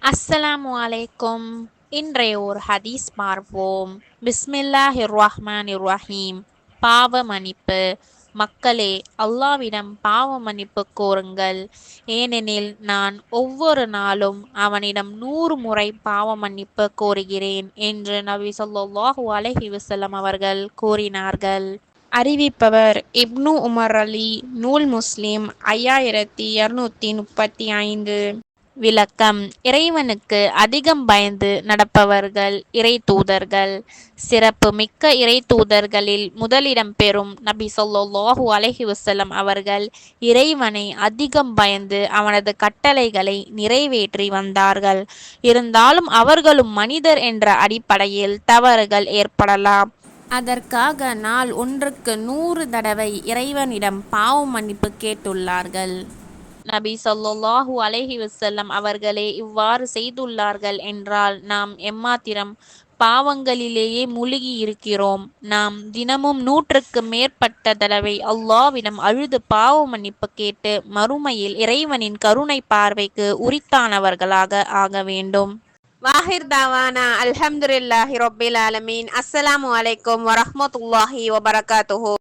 அஸ்ஸலாமு அலைக்கும். இன்றைய ஒரு ஹதீஸ் பார்ப்போம். பிஸ்மில்லாஹிர் ரஹ்மானிர் ரஹீம். பாவ மன்னிப்பு. மக்களே, அல்லாவிடம் பாவ மன்னிப்பு கோருங்கள், ஏனெனில் நான் ஒவ்வொரு நாளும் அவனிடம் 100 முறை பாவ மன்னிப்பு கோருகிறேன் என்று நபி ஸல்லல்லாஹு அலைஹி வஸல்லம் அவர்கள் கூறினார்கள். அறிவிப்பவர் இப்னு உமர் அலி. நூல் முஸ்லிம் 5235. விளக்கம்: இறைவனுக்கு அதிகம் பயந்து நடப்பவர்கள் இறை தூதர்கள். சிறப்பு மிக்க இறை தூதர்களில் முதலிடம் பெறும் நபி ஸல்லல்லாஹு அலைஹி வஸல்லம் அவர்கள் இறைவனை அதிகம் பயந்து அவனது கட்டளைகளை நிறைவேற்றி வந்தார்கள். இருந்தாலும் அவர்களும் மனிதர் என்ற அடிப்படையில் தவறுகள் ஏற்படலாம். அதற்காக நாள் ஒன்றுக்கு 100 தடவை இறைவனிடம் பாவ மன்னிப்பு கேட்டுள்ளார்கள். நபி ஸல்லல்லாஹு அலைஹி வஸல்லம் அவர்களே இவ்வாறு செய்துள்ளார்கள் என்றால் நாம் எம்மாத்திரம் பாவங்களிலேயே மூழ்கி இருக்கிறோம். நாம் தினமும் 100க்கு மேற்பட்ட தடவை அல்லாஹ்விடம் அழுது பாவ மன்னிப்பு கேட்டு மறுமையில் இறைவனின் கருணை பார்வைக்கு உரித்தானவர்களாக ஆக வேண்டும். வாஹிர் தாவானா அல்ஹம்துலில்லாஹி ரொப்பில் ஆலமீன். அஸ்ஸலாமு அலைக்கும் வரஹ்மத்துல்லாஹி வபரகாத்துஹு.